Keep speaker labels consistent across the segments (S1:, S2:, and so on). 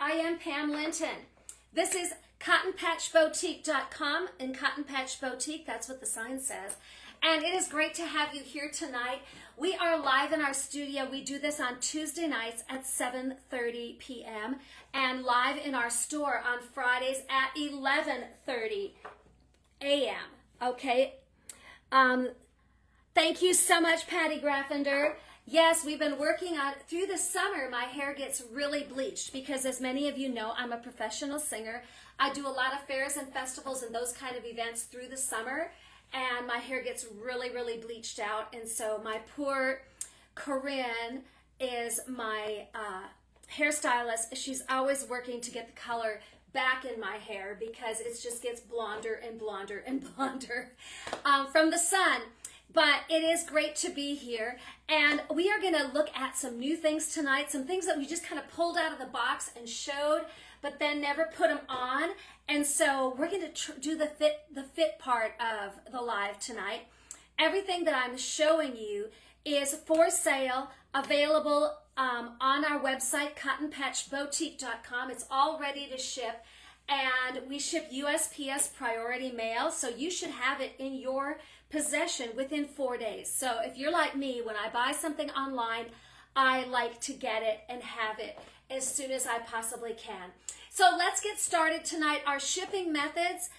S1: I am Pam Linton. This is cottonpatchboutique.com, and Cotton Patch Boutique, that's what the sign says. And it is great to have you here tonight. We are live in our studio. We do this on Tuesday nights at 7:30 p.m. and live in our store on Fridays at 11:30 a.m. Okay. Thank you so much, Patty Graffender. Yes, we've been working on it. Through the summer, my hair gets really bleached because, as many of you know, I'm a professional singer. I do a lot of fairs and festivals and those kind of events through the summer, and my hair gets really, really bleached out. And so my poor Corinne is my hairstylist. She's always working to get the color back in my hair because it just gets blonder and blonder and blonder from the sun. But it is great to be here, and we are going to look at some new things tonight, some things that we just kind of pulled out of the box and showed, but then never put them on. And so we're going to do the fit part of the live tonight. Everything that I'm showing you is for sale, available on our website, cottonpatchboutique.com. It's all ready to ship, and we ship USPS priority mail, so you should have it in your possession within 4 days. So if you're like me, when I buy something online, I like to get it and have it as soon as I possibly can. So let's get started tonight. Our shipping methods,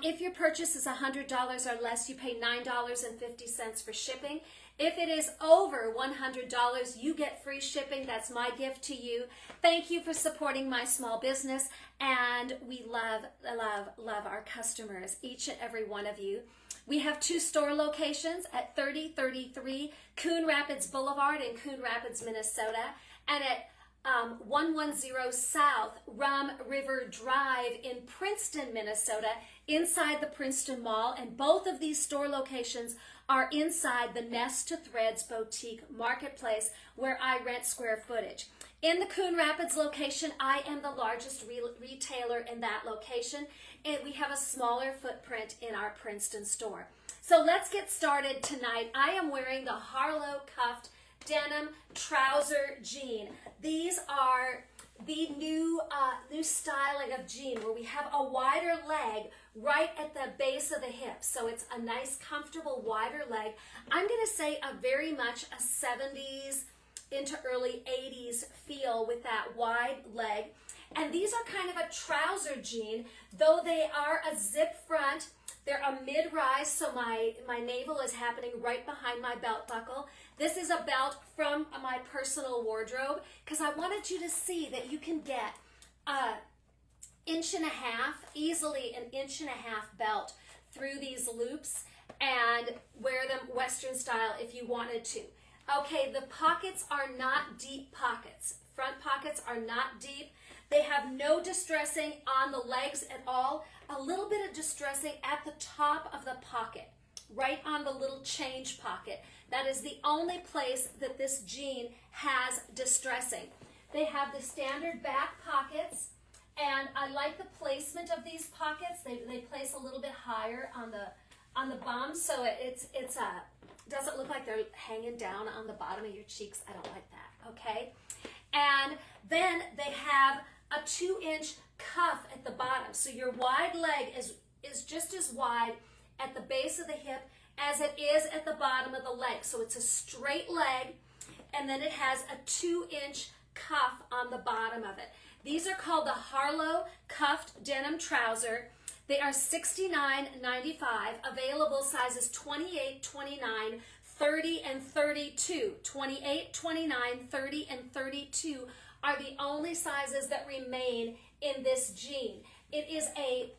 S1: if your purchase is $100 or less, you pay $9.50 for shipping. If it is over $100, you get free shipping. That's my gift to you. Thank you for supporting my small business, and we love, love, love our customers, each and every one of you. We have 2 store locations at 3033 Coon Rapids Boulevard in Coon Rapids, Minnesota, and at 110 South Rum River Drive in Princeton, Minnesota, inside the Princeton Mall. And both of these store locations are inside the Nest to Threads Boutique Marketplace, where I rent square footage. In the Coon Rapids location, I am the largest retailer in that location, and we have a smaller footprint in our Princeton store. So let's get started tonight. I am wearing the Harlo cuffed denim trouser jean. These are the new styling of jean, where we have a wider leg right at the base of the hip. So it's a nice, comfortable, wider leg. I'm going to say a very much a 70s into early 80s feel with that wide leg. And these are kind of a trouser jean, though they are a zip front. They're a mid-rise, so my navel is happening right behind my belt buckle. This is a belt from my personal wardrobe, because I wanted you to see that you can get an inch and a half, easily an inch and a half belt through these loops, and wear them Western style if you wanted to. Okay, the pockets are not deep pockets. Front pockets are not deep. They have no distressing on the legs at all. A little bit of distressing at the top of the pocket, right on the little change pocket. That is the only place that this jean has distressing. They have the standard back pockets, and I like the placement of these pockets. They place a little bit higher on the bum, so it doesn't look like they're hanging down on the bottom of your cheeks. I don't like that, okay? And then they have a 2-inch cuff at the bottom. So your wide leg is just as wide at the base of the hip as it is at the bottom of the leg. So it's a straight leg, and then it has a 2-inch cuff on the bottom of it. These are called the Harlo cuffed denim trouser. They are $69.95, available sizes 28, 29, 30, and 32. 28, 29, 30, and 32 are the only sizes that remain in this jean. It is a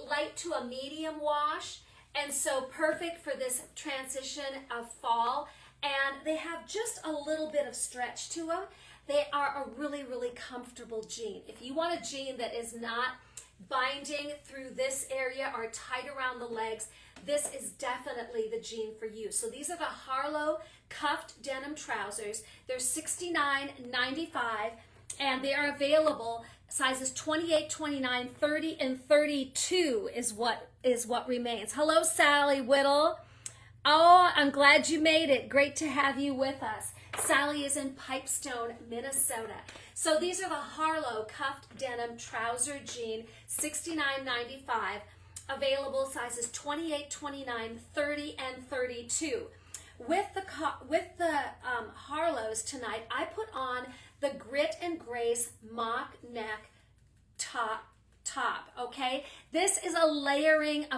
S1: light to a medium wash, and so perfect for this transition of fall. And they have just a little bit of stretch to them. They are a really, really comfortable jean. If you want a jean that is not binding through this area or tight around the legs, this is definitely the jean for you. So these are the Harlo cuffed denim trousers. They're $69.95, and they are available sizes 28, 29, 30, and 32 is what remains. Hello, Sally Whittle. Oh, I'm glad you made it. Great to have you with us. Sally is in Pipestone, Minnesota. So these are the Harlo cuffed denim trouser jean, $69.95. Available sizes 28, 29, 30, and 32. With the Harlos tonight, I put on the Grit and Grace mock neck top, okay? This is a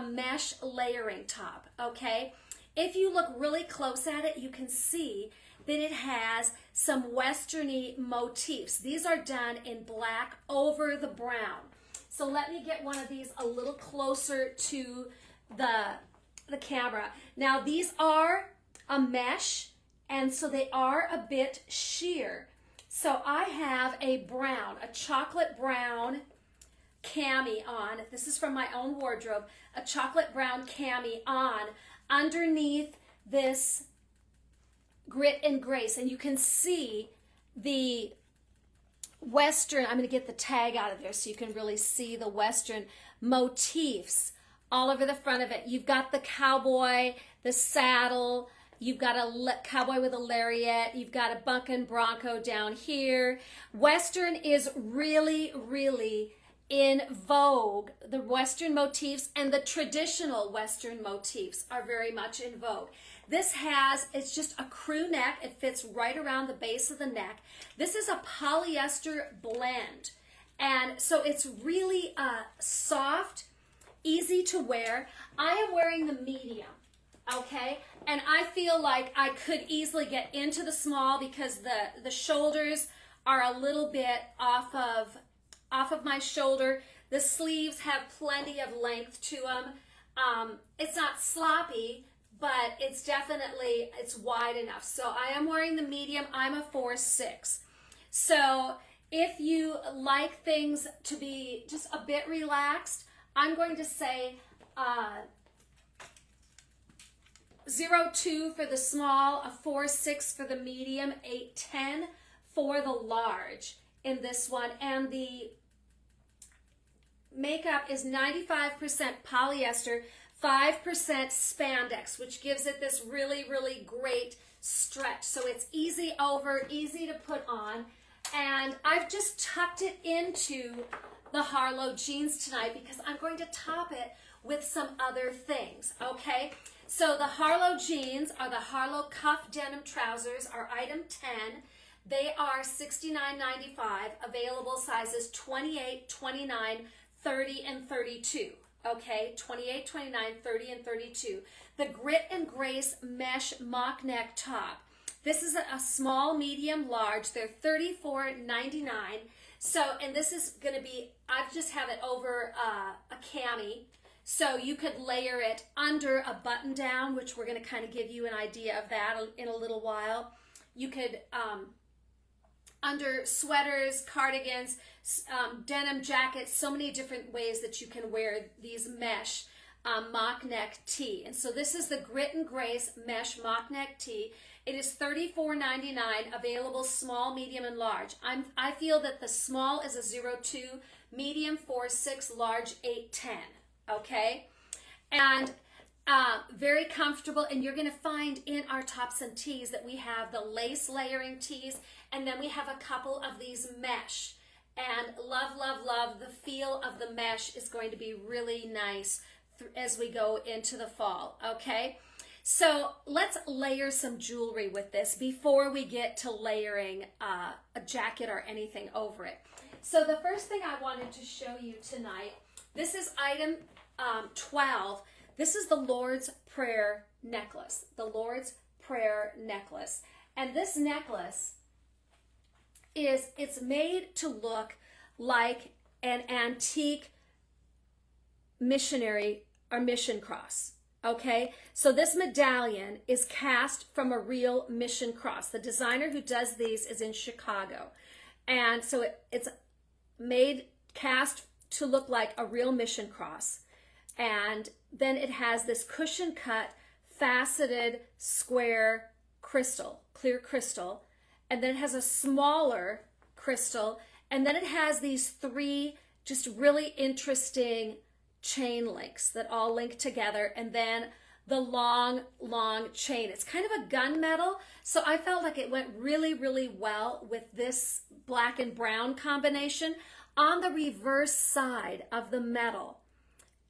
S1: mesh layering top, okay? If you look really close at it, you can see that it has some westerny motifs. These are done in black over the brown. So let me get one of these a little closer to the camera. Now these are a mesh, and so they are a bit sheer. So I have a brown, a chocolate brown cami on. This is from my own wardrobe. A chocolate brown cami on underneath this Grit and Grace, and you can see the Western, I'm going to get the tag out of there so you can really see the Western motifs all over the front of it. You've got the cowboy, the saddle, you've got a cowboy with a lariat, you've got a bucking bronco down here. Western is really, really in vogue. The Western motifs and the traditional Western motifs are very much in vogue. This it's just a crew neck. It fits right around the base of the neck. This is a polyester blend. And so it's really soft, easy to wear. I am wearing the medium, okay? And I feel like I could easily get into the small because the shoulders are a little bit off of my shoulder. The sleeves have plenty of length to them. It's not sloppy, but it's wide enough. So I am wearing the medium. I'm a 4'6". So if you like things to be just a bit relaxed, I'm going to say 0.2 for the small, a 4'6" for the medium, 8'10" for the large in this one. And the makeup is 95% polyester, 5% spandex, which gives it this really, really great stretch. So it's easy over, easy to put on. And I've just tucked it into the Harlo jeans tonight because I'm going to top it with some other things, okay? So the Harlo jeans are the Harlo cuff denim trousers, are item 10. They are $69.95, available sizes 28, 29, 30, and 32. Okay, 28, 29, 30, and 32. The Grit and Grace mesh mock neck top. This is a small, medium, large. They're $34.99. So, and this is going to be, I just have it over a cami. So you could layer it under a button down, which we're going to kind of give you an idea of that in a little while. You could, under sweaters, cardigans, denim jackets, so many different ways that you can wear these mesh mock neck tee. And so this is the Grit and Grace mesh mock neck tee. It is $34.99, available small, medium, and large. I feel that the small is a 0.2, medium 4'6", large 8'10", okay? And very comfortable, and you're gonna find in our tops and tees that we have the lace layering tees, and then we have a couple of these mesh. And love, love, love, the feel of the mesh is going to be really nice as we go into the fall, okay? So let's layer some jewelry with this before we get to layering a jacket or anything over it. So the first thing I wanted to show you tonight, this is item 12. This is the Lord's Prayer necklace, the Lord's Prayer necklace. And this necklace it's made to look like an antique missionary or mission cross. Okay, so this medallion is cast from a real mission cross. The designer who does these is in Chicago. And so it's made cast to look like a real mission cross. And then it has this cushion cut, faceted, square crystal, clear crystal. And then it has a smaller crystal. And then it has these three just really interesting chain links that all link together, and then the long, long chain. It's kind of a gunmetal, so I felt like it went really, really well with this black and brown combination. On the reverse side of the metal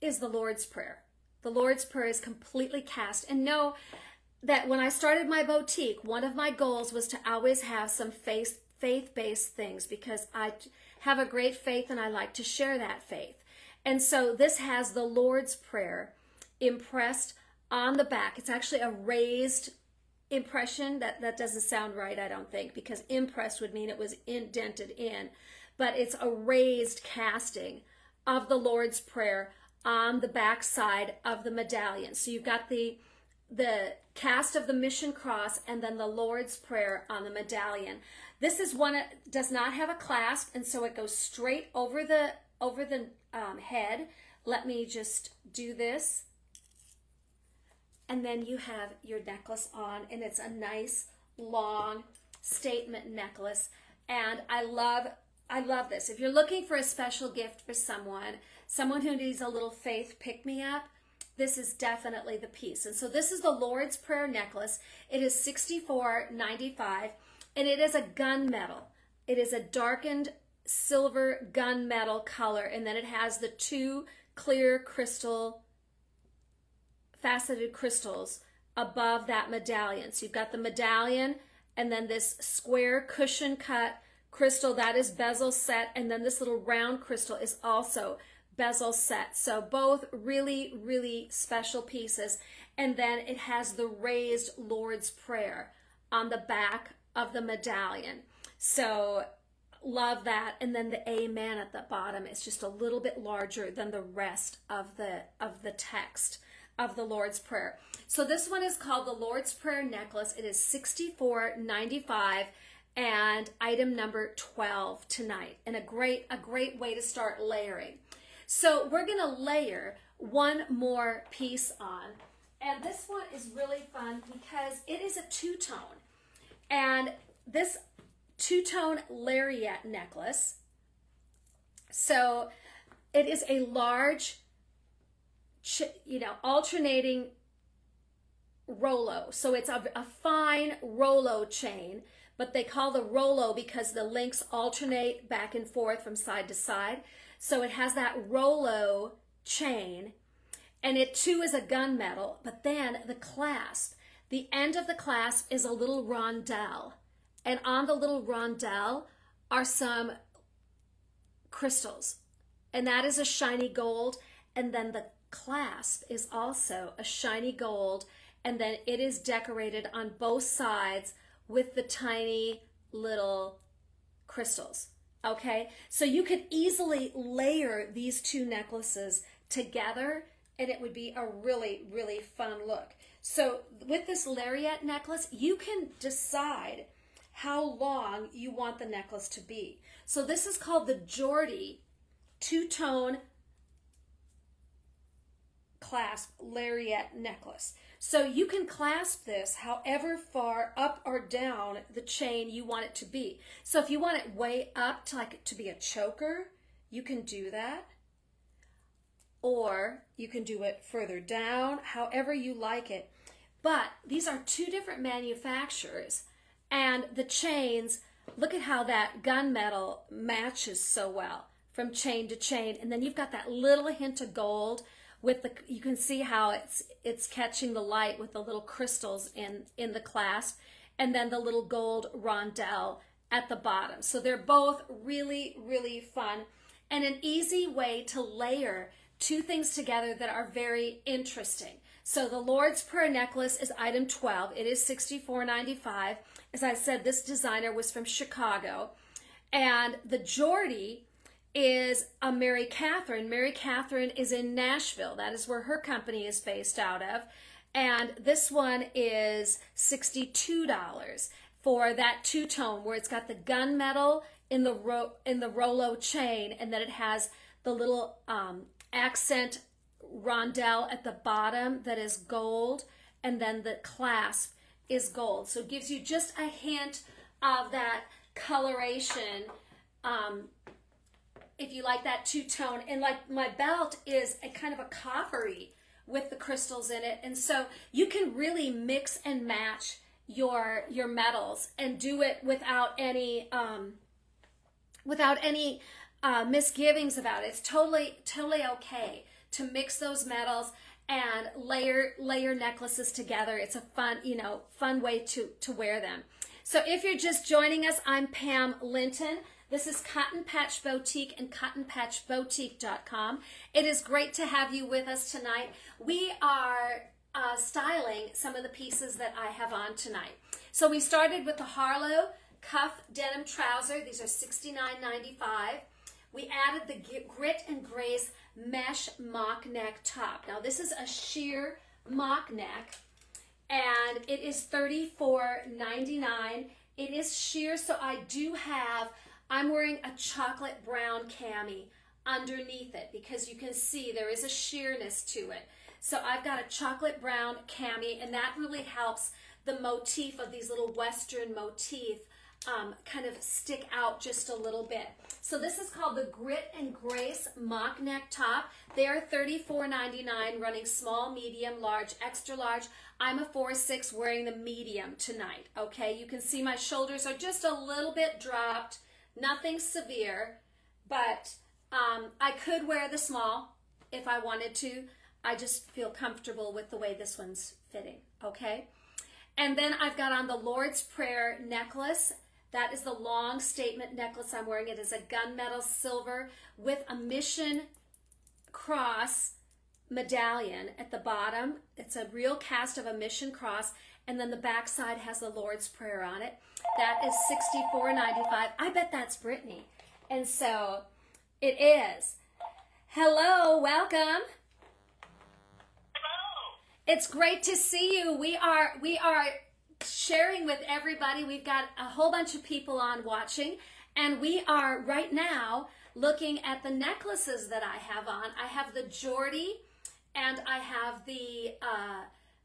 S1: is the Lord's Prayer. The Lord's Prayer is completely cast. And know that when I started my boutique, one of my goals was to always have some faith-based things, because I have a great faith and I like to share that faith. And so this has the Lord's Prayer impressed on the back. It's actually a raised impression. That doesn't sound right, I don't think, because impressed would mean it was indented in. But it's a raised casting of the Lord's Prayer on the back side of the medallion. So you've got the cast of the mission cross and then the Lord's Prayer on the medallion. This is one that does not have a clasp, and so it goes straight over the head. Let me just do this. And then you have your necklace on, and it's a nice long statement necklace. And I love this. If you're looking for a special gift for someone who needs a little faith pick-me-up, this is definitely the piece. And so this is the Lord's Prayer necklace. It is $64.95, and it is a gunmetal. It is a darkened silver gunmetal color, and then it has the two clear crystal, faceted crystals above that medallion. So you've got the medallion, and then this square cushion cut crystal that is bezel set, and then this little round crystal is also bezel set. So both really, really special pieces. And then it has the raised Lord's Prayer on the back of the medallion. So love that. And then the Amen at the bottom is just a little bit larger than the rest of the text of the Lord's Prayer. So this one is called the Lord's Prayer necklace. It is $64.95 and item number 12 tonight, and a great way to start layering. So we're going to layer one more piece on, and this one is really fun because it is a two-tone, and this two-tone lariat necklace. So it is a large, alternating Rollo. So it's a fine Rollo chain, but they call the Rollo because the links alternate back and forth from side to side. So it has that Rollo chain, and it too is a gunmetal, but then the clasp, the end of the clasp is a little rondelle, and on the little rondelle are some crystals, and that is a shiny gold, and then the clasp is also a shiny gold, and then it is decorated on both sides with the tiny little crystals. Okay, so you could easily layer these two necklaces together, and it would be a really, really fun look. So with this lariat necklace, you can decide how long you want the necklace to be. So this is called the Geordie two-tone clasp lariat necklace. So you can clasp this however far up or down the chain you want it to be. So if you want it way up to be a choker, you can do that. Or you can do it further down, however you like it. But these are two different manufacturers, and the chains, look at how that gunmetal matches so well from chain to chain. And then you've got that little hint of gold with you can see how it's catching the light with the little crystals in the clasp, and then the little gold rondelle at the bottom. So they're both really, really fun and an easy way to layer two things together that are very interesting. So the Lord's Prayer necklace is item 12. It is $64.95. As I said, this designer was from Chicago. And the Geordie is a Mary Catherine. Mary Catherine is in Nashville. That is where her company is based out of. And this one is $62 for that two-tone, where it's got the gunmetal in the Rollo chain, and then it has the little accent rondelle at the bottom that is gold, and then the clasp is gold. So it gives you just a hint of that coloration, if you like that two-tone. And like my belt is a kind of a coppery with the crystals in it. And so you can really mix and match your metals and do it without any misgivings about it. It's totally okay to mix those metals and layer necklaces together. It's a fun way to wear them. So if you're just joining us, I'm Pam Linton. This is Cotton Patch Boutique and cottonpatchboutique.com. It is great to have you with us tonight. We are styling some of the pieces that I have on tonight. So we started with the Harlo cuff denim trouser. These are $69.95. We added the Grit and Grace mesh mock neck top. Now this is a sheer mock neck, and it is $34.99. It is sheer, so I'm wearing a chocolate brown cami underneath it because you can see there is a sheerness to it. So I've got a chocolate brown cami, and that really helps the motif of these little Western motif kind of stick out just a little bit. So this is called the Grit and Grace mock neck top. They are $34.99, running small, medium, large, extra large. I'm a 4'6", wearing the medium tonight, okay? You can see my shoulders are just a little bit dropped, nothing severe, but I could wear the small if I wanted to. I just feel comfortable with the way this one's fitting, okay? And then I've got on the Lord's Prayer necklace. That is the long statement necklace I'm wearing. It is a gunmetal silver with a mission cross medallion at the bottom. It's a real cast of a mission cross, and then the back side has the Lord's Prayer on it. That is $64.95. I bet that's Brittany. And so it is. Hello, welcome. It's great to see you. We are sharing with everybody. We've got a whole bunch of people on watching, and we are right now looking at the necklaces that I have on. I have the Geordie and I have the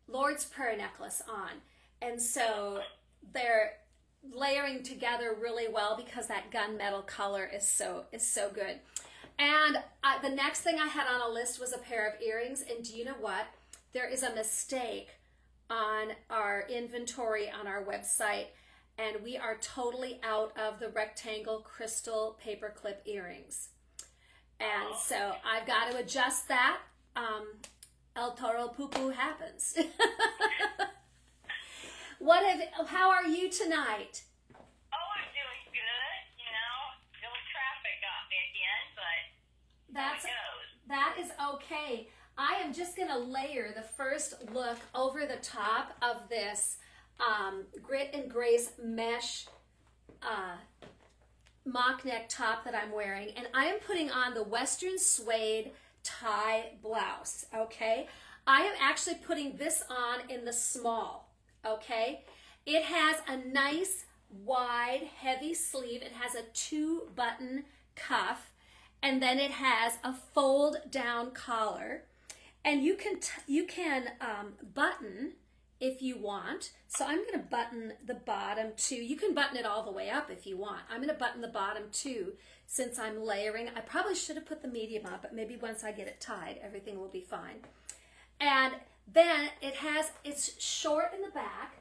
S1: Lord's Prayer necklace on, and so they're layering together really well because that gunmetal color is so good. And the next thing I had on a list was a pair of earrings, and do you know what? There is a mistake on our inventory on our website, and we are totally out of the rectangle crystal paperclip earrings. And so I've got to adjust that. El Toro Poo Poo happens. How are you tonight?
S2: Oh, I'm doing good. You know, little traffic got me again, but that is
S1: okay. I am just going to layer the first look over the top of this Grit and Grace mesh mock neck top that I'm wearing, and I am putting on the Western suede tie blouse, okay? I am actually putting this on in the small, okay? It has a nice wide heavy sleeve. It has a 2-button cuff, and then it has a fold down collar. And you can button if you want. So I'm going to button the bottom too. You can button it all the way up if you want. I'm going to button the bottom too since I'm layering. I probably should have put the medium on, but maybe once I get it tied, everything will be fine. And then it's short in the back.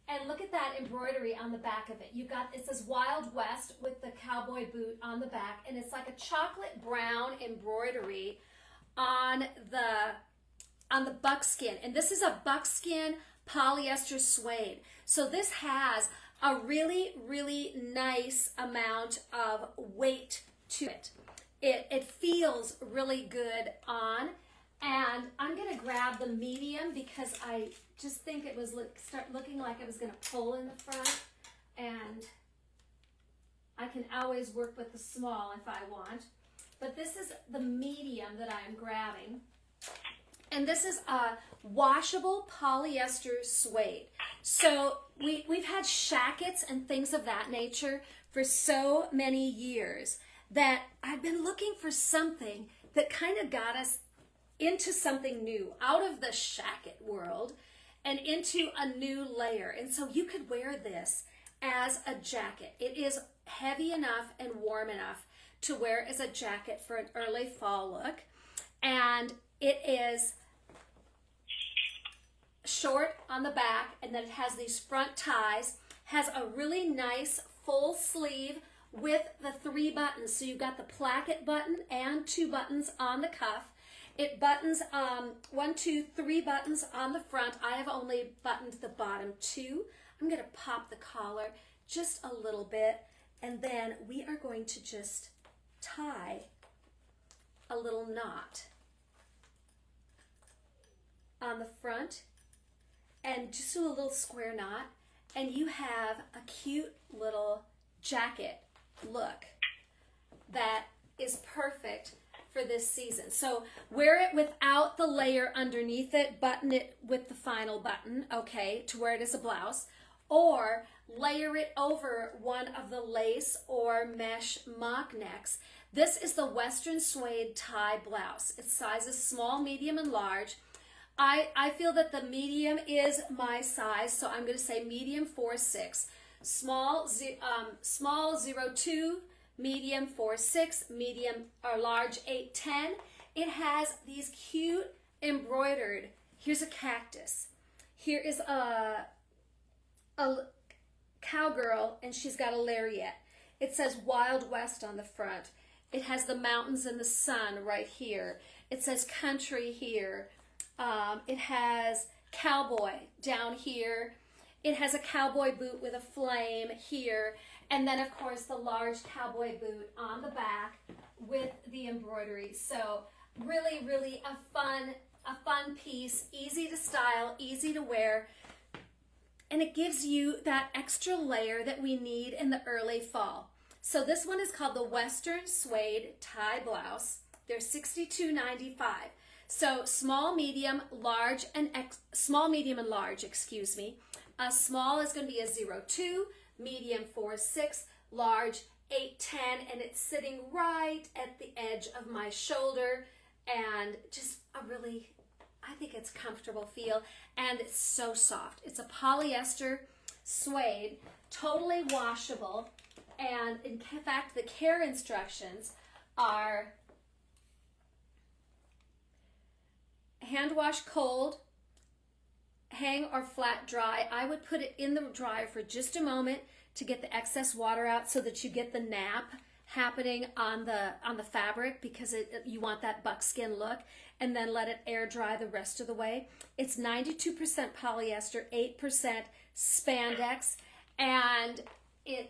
S1: And look at that embroidery on the back of it. It says Wild West with the cowboy boot on the back. And it's like a chocolate brown embroidery on the buckskin, and this is a buckskin polyester suede. So this has a really nice amount of weight to it. It feels really good on, and I'm gonna grab the medium because I just think it was start looking like it was gonna pull in the front, and I can always work with the small if I want. But this is the medium that I'm grabbing. And this is a washable polyester suede. So we've had shackets and things of that nature for so many years that I've been looking for something that kind of got us into something new, out of the shacket world and into a new layer. And so you could wear this as a jacket. It is heavy enough and warm enough to wear as a jacket for an early fall look, and it is short on the back, and then it has these front ties, has a really nice full sleeve with the 3 buttons. So you've got the placket button and 2 buttons on the cuff. It buttons 1, 2, 3 buttons on the front. I have only buttoned the bottom 2. I'm going to pop the collar just a little bit, and then we are going to just tie a little knot on the front and just do a little square knot, and you have a cute little jacket look that is perfect for this season. So wear it without the layer underneath it, button it with the final button, okay, to wear it as a blouse, or layer it over one of the lace or mesh mock necks. This is the Western Suede tie blouse. It's sizes small, medium, and large. I feel that the medium is my size, so I'm going to say medium 4'6", small 02, medium 4'6", medium or large 8'10". It has these cute embroidered. Here's a cactus. Here is a cowgirl, and she's got a lariat. It says Wild West on the front. It has the mountains and the sun right here. It says country here. It has cowboy down here. It has a cowboy boot with a flame here. And then, of course, the large cowboy boot on the back with the embroidery. So really, really a fun piece, easy to style, easy to wear. And it gives you that extra layer that we need in the early fall. So this one is called the Western Suede Tie Blouse. They're $62.95. So small, medium, large, and small, medium, and large, excuse me. Small is going to be a 02, medium 4'6", large 8'10", and it's sitting right at the edge of my shoulder, and just a really, I think it's comfortable feel, and it's so soft. It's a polyester suede, totally washable, and in fact the care instructions are hand wash cold, hang or flat dry. I would put it in the dryer for just a moment to get the excess water out so that you get the nap happening on the fabric, because you want that buckskin look, and then let it air dry the rest of the way. It's 92% polyester, 8% spandex, and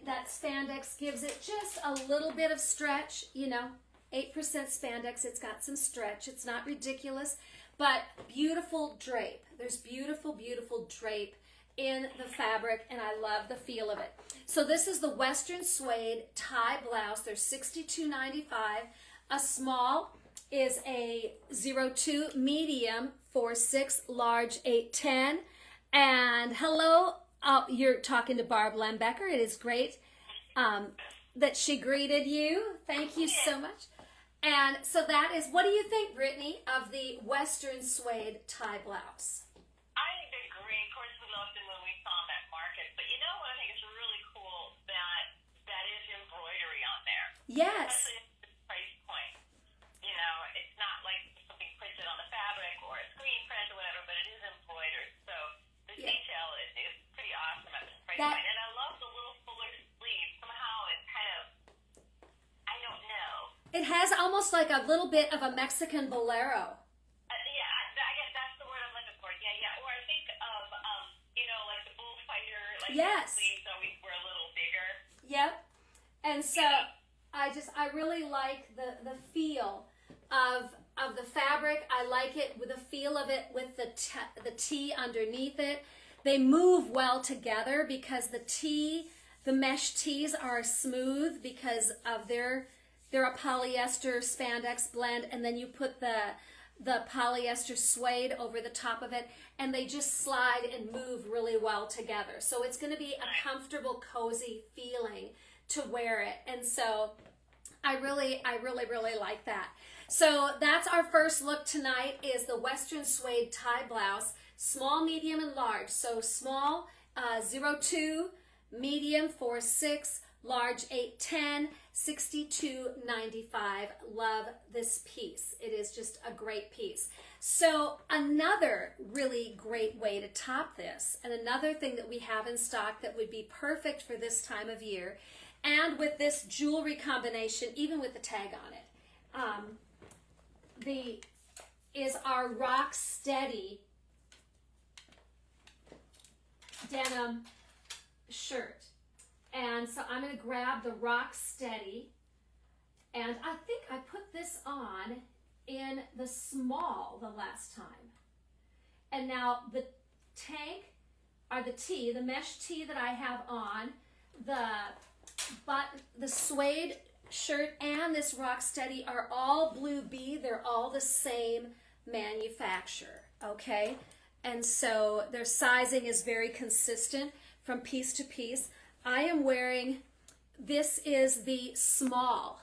S1: that spandex gives it just a little bit of stretch, 8% spandex, it's got some stretch. It's not ridiculous, but beautiful drape. There's beautiful, beautiful drape in the fabric, and I love the feel of it. So this is the Western Suede Tie Blouse. They're $62.95. A small is a 02, medium 4'6", large 8'10". And hello, you're talking to Barb Lembecker. It is great that she greeted you. Thank you so much. And so that is, what do you think, Brittany, of the Western Suede Tie Blouse?
S2: I think they're great. Of course, we loved them when we saw them at market. But you know what I think is really cool? That is embroidery on there.
S1: Yes.
S2: Especially at this price point. It's not like something printed on the fabric or a screen print or whatever, but it is embroidered. So the detail is pretty awesome at this price point. And I love the little fuller sleeve. Somehow it kind of, I don't know.
S1: It has almost like a little bit of a Mexican bolero.
S2: I guess that's the word I'm looking for. Yeah. Or I think of, like the bullfighter, like
S1: yes.
S2: the sleeves always were a little bigger.
S1: Yep. And so I really like the feel of the fabric. I like it with the feel of it with the tee underneath it. They move well together because the mesh tees are smooth because of they're a polyester spandex blend, and then you put the polyester suede over the top of it, and they just slide and move really well together. So it's going to be a comfortable, cozy feeling to wear it. And so I really like that. So that's our first look tonight, is the Western Suede Tie Blouse, small, medium, and large. So small, 02, medium, 4'6", large 810, $62.95. Love this piece. It is just a great piece. So another really great way to top this, and another thing that we have in stock that would be perfect for this time of year, and with this jewelry combination, even with the tag on it, is our Rock Steady denim shirt. And so I'm going to grab the Rock Steady, and I think I put this on in the small the last time. And now the tank, or the tee, the mesh tee that I have on, the suede shirt and this Rock Steady are all Blue Bee. They're all the same manufacturer, okay? And so their sizing is very consistent from piece to piece. I am wearing, this is the small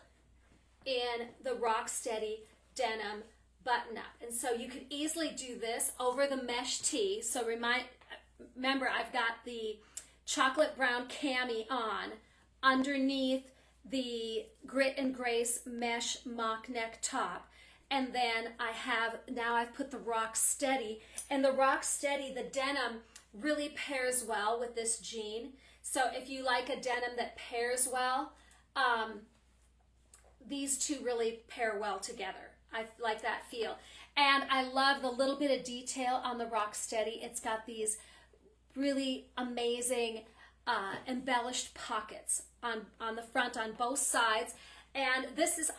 S1: in the Rock Steady denim button-up. And so you could easily do this over the mesh tee. So remember, I've got the chocolate brown cami on underneath the Grit and Grace mesh mock neck top. And then I've put the Rock Steady. And the Rock Steady, the denim, really pairs well with this jean. So if you like a denim that pairs well, these two really pair well together. I like that feel. And I love the little bit of detail on the Rock Steady. It's got these really amazing embellished pockets on the front on both sides. And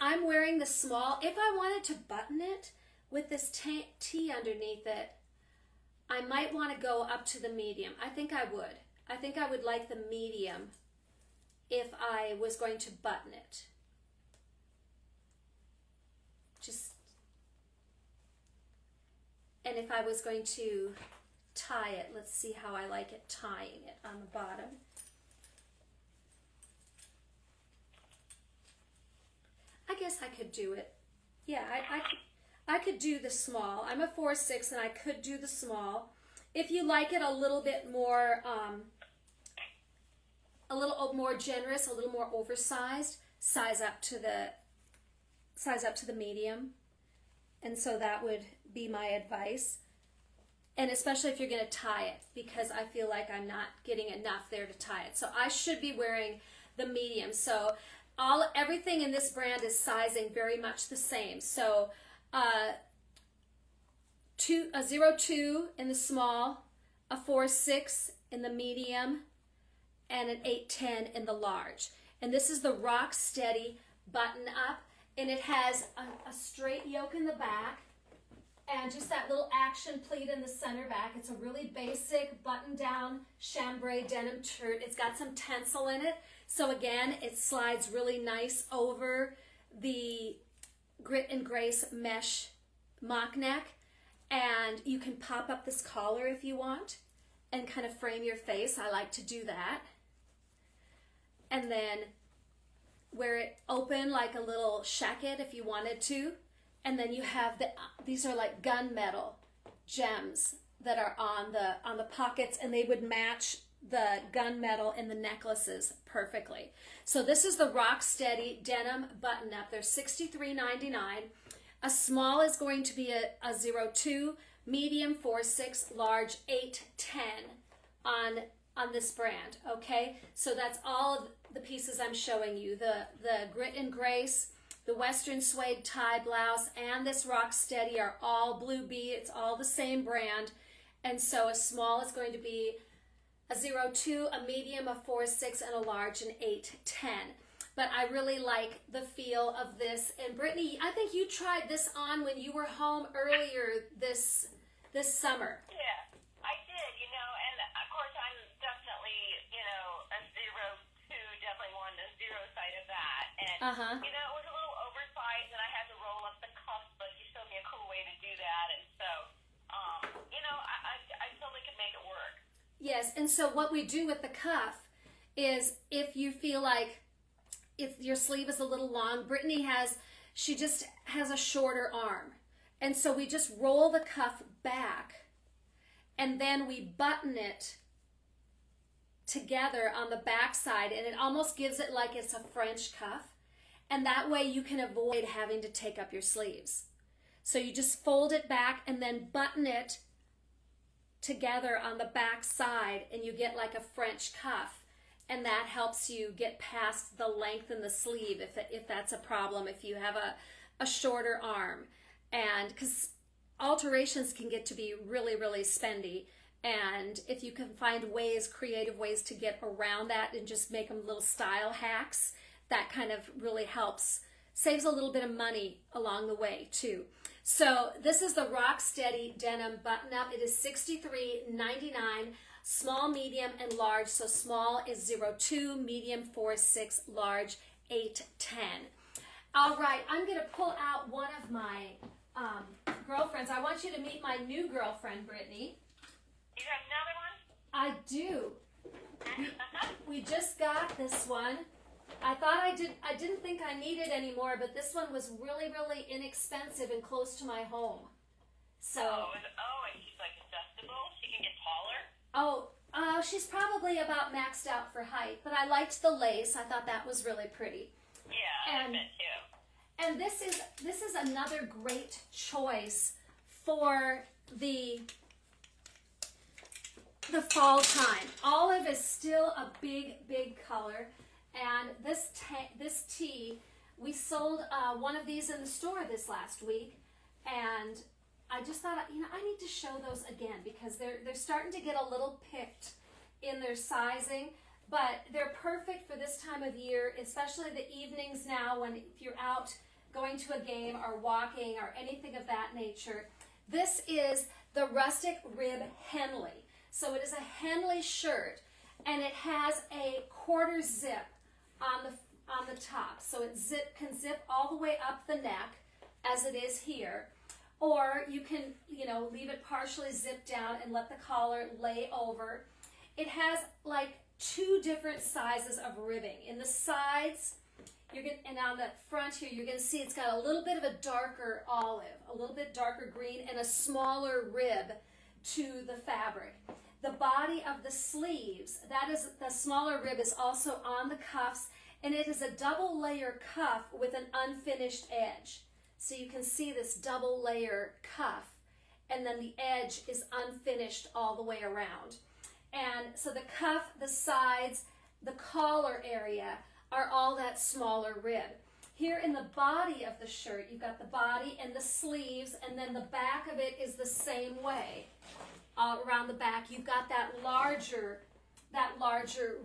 S1: I'm wearing the small. If I wanted to button it with this tee underneath it, I might want to go up to the medium. I think I would. I think I would like the medium if I was going to button it. And if I was going to tie it, let's see how I like it tying it on the bottom. I guess I could do it. Yeah, I could do the small. I'm a 4'6" and I could do the small. If you like it a little bit more, a little more generous, a little more oversized, size up to the medium. And so that would be my advice. And especially if you're going to tie it, because I feel like I'm not getting enough there to tie it. So I should be wearing the medium. So everything in this brand is sizing very much the same. So a 02 in the small, a 4'6" in the medium, and an 8'10" in the large. And this is the Rock Steady button up, and it has a straight yoke in the back and just that little action pleat in the center back. It's a really basic button down chambray denim shirt. It's got some tencel in it. So again, it slides really nice over the Grit and Grace mesh mock neck, and you can pop up this collar if you want and kind of frame your face. I like to do that. And then wear it open like a little shacket if you wanted to. And then you have these are like gunmetal gems that are on the pockets, and they would match the gunmetal in the necklaces perfectly. So this is the Rock Steady denim button up. They're $63.99. A small is going to be a 02, medium 4'6", large 8'10" on this brand. Okay, so that's all of the pieces I'm showing you. The Grit and Grace, the Western Suede tie blouse, and this Rock Steady are all Blue Bee. It's all the same brand. And so a small is going to be a 02, a medium, a 4'6", and a large, an 8'10". But I really like the feel of this. And Brittany, I think you tried this on when you were home earlier this summer.
S2: Yeah, I did, and of course I'm definitely, a 02, definitely more on the zero side of that. And, it was a little oversized and I had to roll up the cuff, but you showed me a cool way to do that. And so, I totally could make it work.
S1: Yes, and so what we do with the cuff is if you feel like if your sleeve is a little long, Brittany she just has a shorter arm. And so we just roll the cuff back and then we button it together on the back side, and it almost gives it like it's a French cuff. And that way you can avoid having to take up your sleeves. So you just fold it back and then button it together on the back side, and you get like a French cuff. And that helps you get past the length in the sleeve if that's a problem, if you have a shorter arm. And because alterations can get to be really, really spendy. And if you can find ways, creative ways to get around that and just make them little style hacks, that kind of really helps, saves a little bit of money along the way too. So this is the Rocksteady denim button up. It is $63.99, small, medium, and large. So small is 02, medium 4-6, large 8-10. All right, I'm gonna pull out one of my girlfriends. I want you to meet my new girlfriend, Brittany.
S2: You got another one?
S1: I do. We just got this one. I thought I didn't think I needed any more, but this one was really, really inexpensive and close to my home. So.
S2: And she's like adjustable. She can get taller.
S1: She's probably about maxed out for height, but I liked the lace. I thought that was really pretty.
S2: Yeah, I bet too.
S1: And this is another great choice for the fall time. Olive is still a big, big color. And this tee, we sold one of these in the store this last week, and I just thought, I need to show those again because they're starting to get a little picked in their sizing, but they're perfect for this time of year, especially the evenings now when if you're out going to a game or walking or anything of that nature. This is the Rustic Rib Henley. So it is a Henley shirt, and it has a quarter zip on the top, so it can zip all the way up the neck as it is here, or you can leave it partially zipped down and let the collar lay over. It has like 2 different sizes of ribbing. In the sides, and on the front here, you're going to see it's got a little bit of a darker olive, a little bit darker green, and a smaller rib to the fabric. The body of the sleeves, that is the smaller rib, is also on the cuffs, and it is a double layer cuff with an unfinished edge. So you can see this double layer cuff, and then the edge is unfinished all the way around. And so the cuff, the sides, the collar area are all that smaller rib. Here in the body of the shirt, you've got the body and the sleeves, and then the back of it is the same way. Around the back, you've got that larger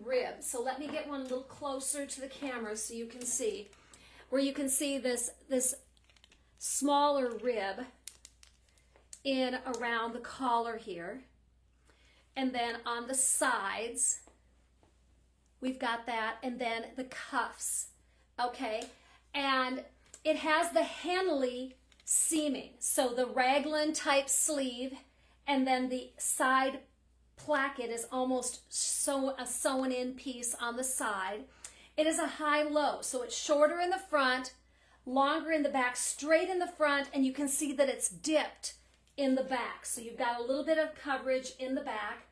S1: rib. So let me get one a little closer to the camera so you can see, where you can see this smaller rib in around the collar here. And then on the sides, we've got that, and then the cuffs, okay? And it has the Henley seaming, so the raglan type sleeve, and then the side placket is almost a sewn in piece on the side. It is a high-low, so it's shorter in the front, longer in the back, straight in the front, and you can see that it's dipped in the back. So you've got a little bit of coverage in the back,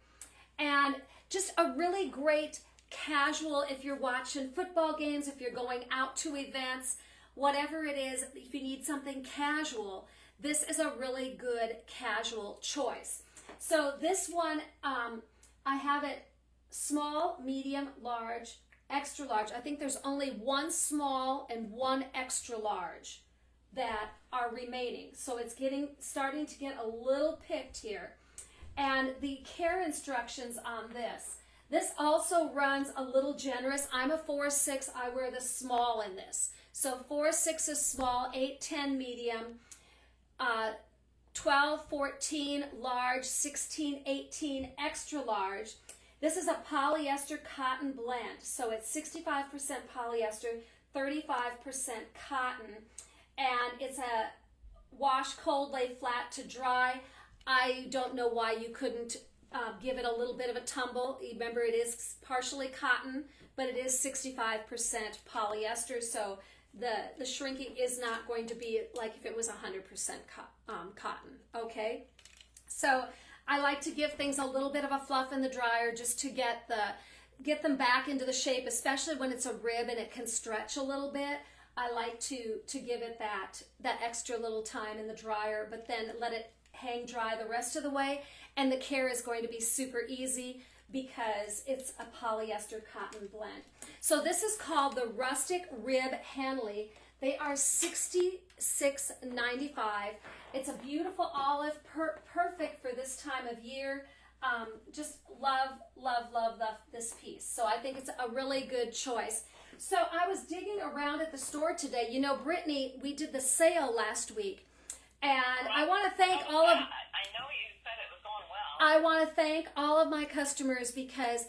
S1: and just a really great casual if you're watching football games, if you're going out to events, whatever it is, if you need something casual, this is a really good casual choice. So this one, I have it small, medium, large, extra large. I think there's only one small and one extra large that are remaining. So it's starting to get a little picked here. And the care instructions on this also runs a little generous. I'm a 4'6", I wear the small in this. So 4'6" is small, 8'10" medium, 12, 14 large, 16, 18 extra large. This is a polyester cotton blend, so it's 65% polyester, 35% cotton, and it's a wash, cold, lay flat to dry. I don't know why you couldn't give it a little bit of a tumble. Remember, it is partially cotton, but it is 65% polyester, so the shrinking is not going to be like if it was 100% cotton, okay? So I like to give things a little bit of a fluff in the dryer just to get get them back into the shape, especially when it's a rib and it can stretch a little bit. I like to give it that extra little time in the dryer, but then let it hang dry the rest of the way. And the care is going to be super easy because it's a polyester cotton blend. So this is called the Rustic Rib Henley. They are $66.95. It's a beautiful olive, perfect for this time of year. Just love this piece. So I think it's a really good choice. So I was digging around at the store today. You know, Brittany, we did the sale last week. And I want to thank all of...
S2: I know you said it was going well.
S1: I want to thank all of my customers because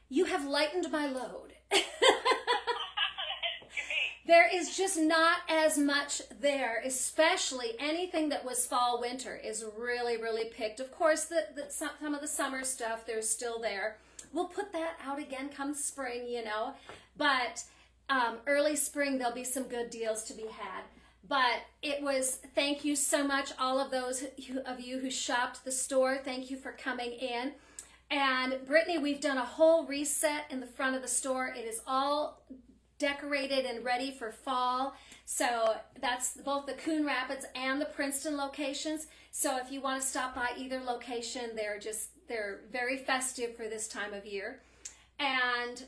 S1: you have lightened my load.
S2: That's great.
S1: There is just not as much there, especially anything that was fall winter is really, really picked. Of course, some of the summer stuff, there's still there. We'll put that out again come spring, you know. But early spring, there'll be some good deals to be had. But it was, thank you so much, all of those of you who shopped the store. Thank you for coming in. And Brittany, we've done a whole reset in the front of the store. It is all decorated and ready for fall. So that's both the Coon Rapids and the Princeton locations. So if you want to stop by either location, they're very festive for this time of year. And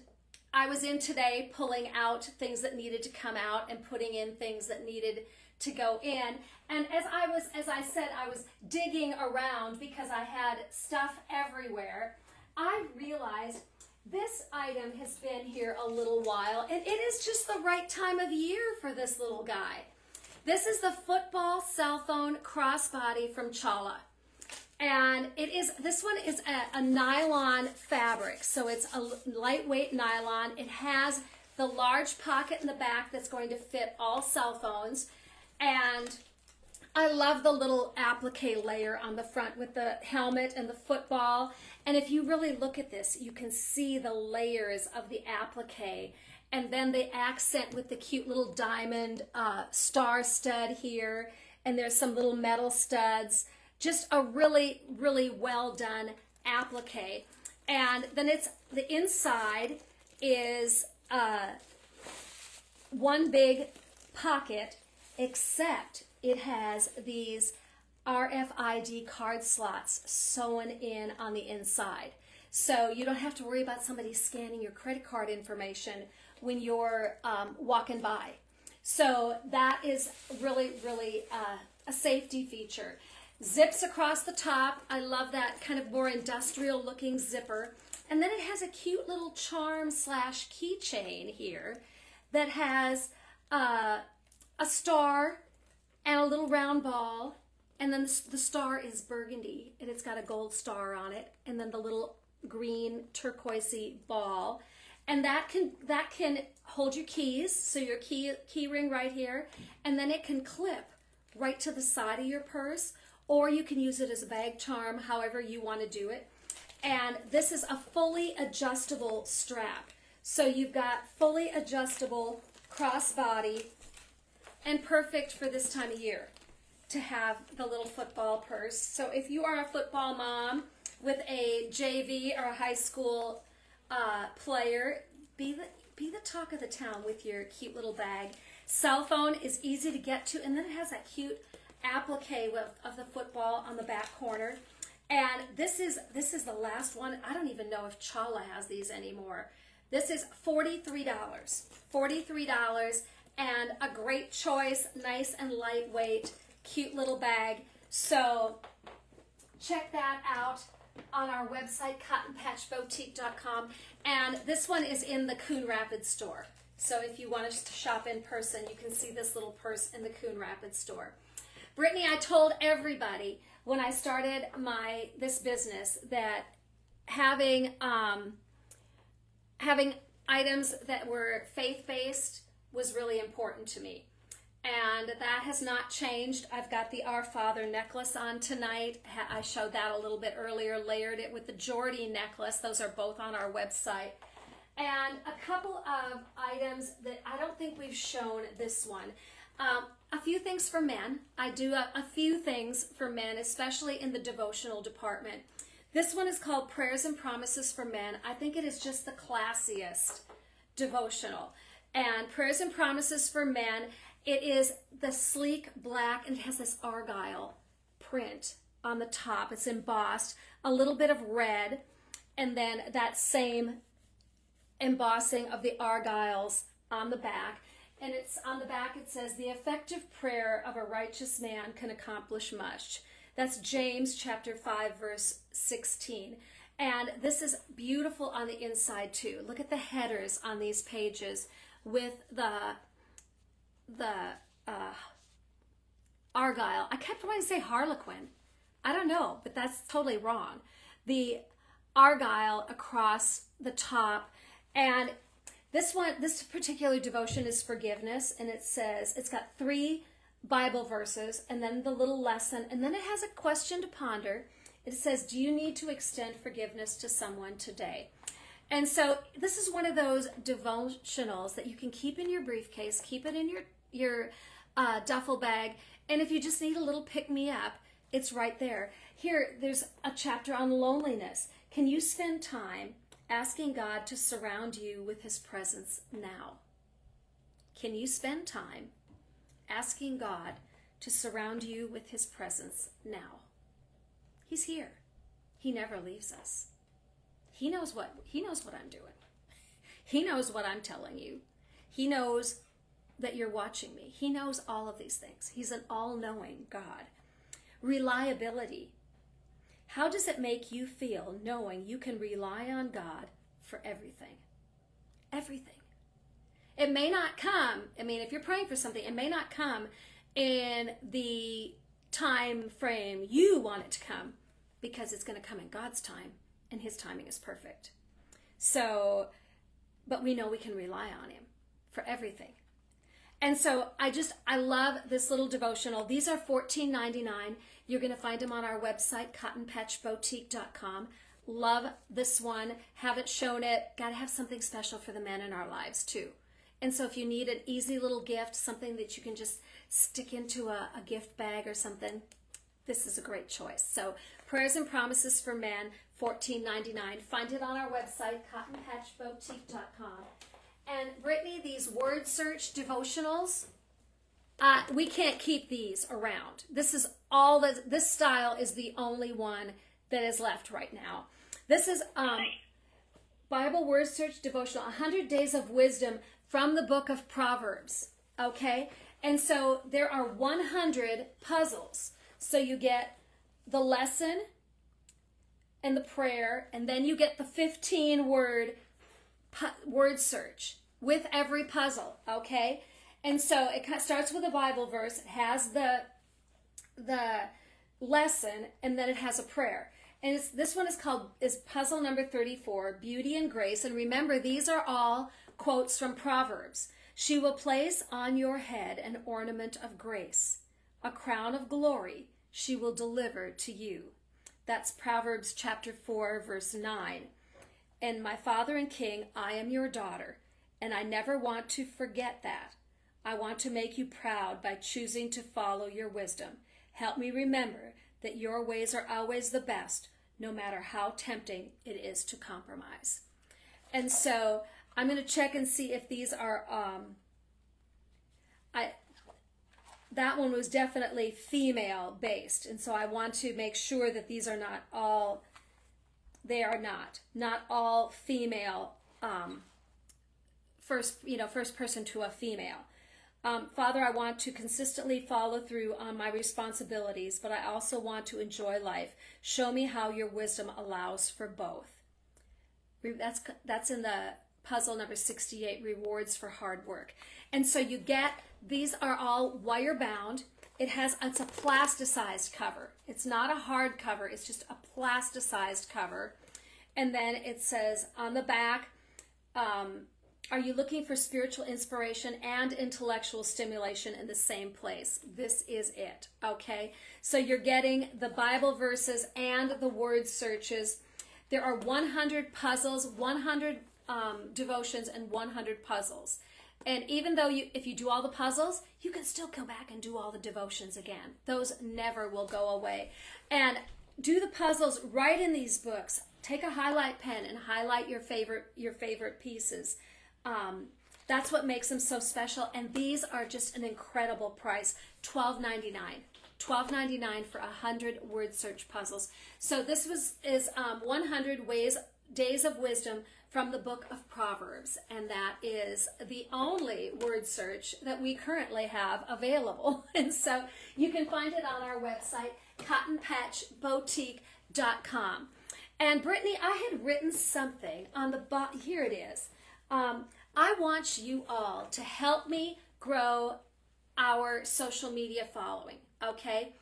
S1: I was in today pulling out things that needed to come out and putting in things that needed to go in. And as I said, I was digging around because I had stuff everywhere. I realized this item has been here a little while, and it is just the right time of year for this little guy. This is the football cell phone crossbody from Chala. And this one is a nylon fabric, so it's a lightweight nylon. It has the large pocket in the back that's going to fit all cell phones. And I love the little applique layer on the front with the helmet and the football. And if you really look at this, you can see the layers of the applique. And then the accent with the cute little diamond star stud here. And there's some little metal studs. Just a really, really well done applique. And then the inside is one big pocket, except it has these RFID card slots sewn in on the inside. So you don't have to worry about somebody scanning your credit card information when you're walking by. So that is really, really a safety feature. Zips across the top. I love that kind of more industrial looking zipper. And then it has a cute little charm / keychain here that has a star and a little round ball. And then the star is burgundy and it's got a gold star on it. And then the little green turquoisey ball. And that can hold your keys. So your key ring right here. And then it can clip right to the side of your purse. Or you can use it as a bag charm, however you want to do it. And this is a fully adjustable strap. So you've got fully adjustable crossbody and perfect for this time of year to have the little football purse. So if you are a football mom with a JV or a high school player, be the talk of the town with your cute little bag. Cell phone is easy to get to, and then it has that cute applique of the football on the back corner. And this is the last one. I don't even know if Chala has these anymore. This is $43. $43 and a great choice, nice and lightweight, cute little bag. So check that out on our website, cottonpatchboutique.com. And this one is in the Coon Rapids store. So if you want to shop in person, you can see this little purse in the Coon Rapids store. Brittany, I told everybody when I started this business that having items that were faith-based was really important to me. And that has not changed. I've got the Our Father necklace on tonight. I showed that a little bit earlier, layered it with the Geordie necklace. Those are both on our website. And a couple of items that I don't think we've shown this one. A few things for men. I do a few things for men, especially in the devotional department. This one is called Prayers and Promises for Men. I think it is just the classiest devotional. And Prayers and Promises for Men, it is the sleek black, and it has this argyle print on the top. It's embossed, a little bit of red, and then that same embossing of the argyles on the back. And it's on the back, it says, the effective prayer of a righteous man can accomplish much. That's James chapter 5, verse 16. And this is beautiful on the inside too. Look at the headers on these pages with the argyle. I kept wanting to say harlequin. I don't know, but that's totally wrong. The argyle across the top. And this particular devotion is forgiveness, and it says, it's got 3 Bible verses, and then the little lesson, and then it has a question to ponder. It says, do you need to extend forgiveness to someone today? And so this is one of those devotionals that you can keep in your briefcase, keep it in your duffel bag, and if you just need a little pick-me-up, it's right there. Here, there's a chapter on loneliness. Can you spend time asking God to surround you with his presence now? Can you spend time asking God to surround you with his presence now? He's here. He never leaves us. He knows what I'm doing. He knows what I'm telling you. He knows that you're watching me. He knows all of these things. He's an all-knowing God. Reliability. How does it make you feel knowing you can rely on God for everything? Everything. It may not come, if you're praying for something, it may not come in the time frame you want it to come, because it's going to come in God's time, and his timing is perfect. So, but we know we can rely on him for everything. And so I love this little devotional. These are $14.99. You're going to find them on our website, cottonpatchboutique.com. Love this one. Haven't shown it. Got to have something special for the men in our lives too. And so if you need an easy little gift, something that you can just stick into a gift bag or something, this is a great choice. So Prayers and Promises for Men, $14.99. Find it on our website, cottonpatchboutique.com. And Brittany, these word search devotionals, we can't keep these around. This style is the only one that is left right now. This is Bible word search devotional, 100 Days of Wisdom from the book of Proverbs. Okay? And so there are 100 puzzles. So you get the lesson and the prayer, and then you get the 15 word search with every puzzle, okay? And so it starts with a Bible verse, it has the lesson, and then it has a prayer. And this one is puzzle number 34, Beauty and Grace. And remember, these are all quotes from Proverbs. She will place on your head an ornament of grace, a crown of glory she will deliver to you. That's Proverbs chapter 4, verse 9. And my Father and King, I am your daughter, and I never want to forget that. I want to make you proud by choosing to follow your wisdom. Help me remember that your ways are always the best, no matter how tempting it is to compromise. And so I'm going to check and see if these are, that one was definitely female based. And so I want to make sure that these are not all, they are not all female, first person to a female. Father, I want to consistently follow through on my responsibilities, but I also want to enjoy life. Show me how your wisdom allows for both. That's in the puzzle number 68, Rewards for Hard Work. And so you get, these are all wire bound. It's a plasticized cover. It's not a hard cover. It's just a plasticized cover. And then it says on the back, are you looking for spiritual inspiration and intellectual stimulation in the same place? This is it, okay? So you're getting the Bible verses and the word searches. There are 100 puzzles, 100 devotions, and 100 puzzles. And even though if you do all the puzzles, you can still go back and do all the devotions again. Those never will go away. And do the puzzles, write in these books. Take a highlight pen and highlight your favorite pieces. That's what makes them so special. And these are just an incredible price, $12.99. $12.99 for 100 word search puzzles. So this is 100 Days of Wisdom from the book of Proverbs, and that is the only word search that we currently have available. And so you can find it on our website, cottonpatchboutique.com. And Brittany, I had written something on the bottom. Here it is. I want you all to help me grow our social media following. Okay,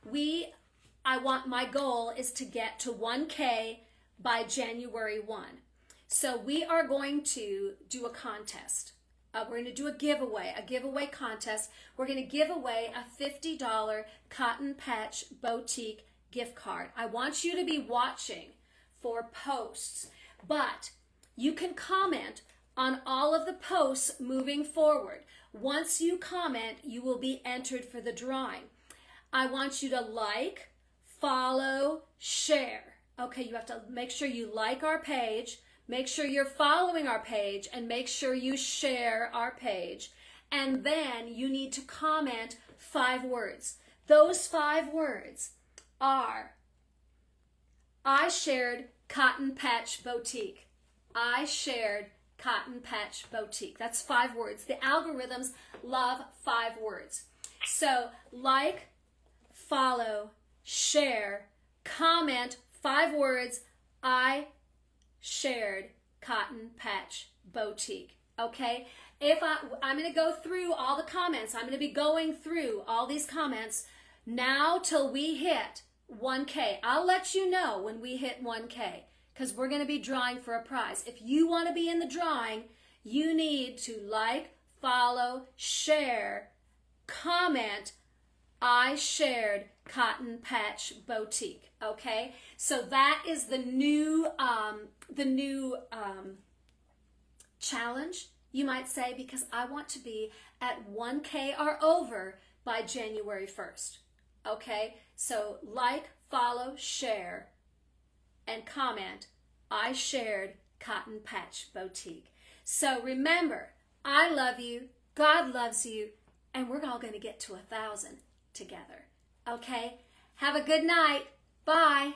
S1: my goal is to get to 1K by January 1. So we are going to do a contest. We're going to do a giveaway contest. We're going to give away a $50 Cotton Patch Boutique gift card. I want you to be watching for posts, but you can comment on all of the posts moving forward. Once you comment, you will be entered for the drawing. I want you to like, follow, share. Okay, you have to make sure you like our page, make sure you're following our page, and make sure you share our page. And then you need to comment 5 words. Those 5 words are, I shared Cotton Patch Boutique. I shared Cotton Patch Boutique. That's 5 words. The algorithms love 5 words. So like, follow, share, comment 5 words, I shared Cotton Patch Boutique. Okay? I'm going to go through all the comments. I'm going to be going through all these comments now till we hit 1K. I'll let you know when we hit 1K, because we're going to be drawing for a prize. If you want to be in the drawing, you need to like, follow, share, comment, I shared Cotton Patch Boutique. Okay, so that is the new challenge, you might say, because I want to be at 1K or over by January 1st. Okay, so like, follow, share, and comment, I shared Cotton Patch Boutique. So remember, I love you, God loves you, and we're all going to get to 1,000 together. Okay? Have a good night. Bye.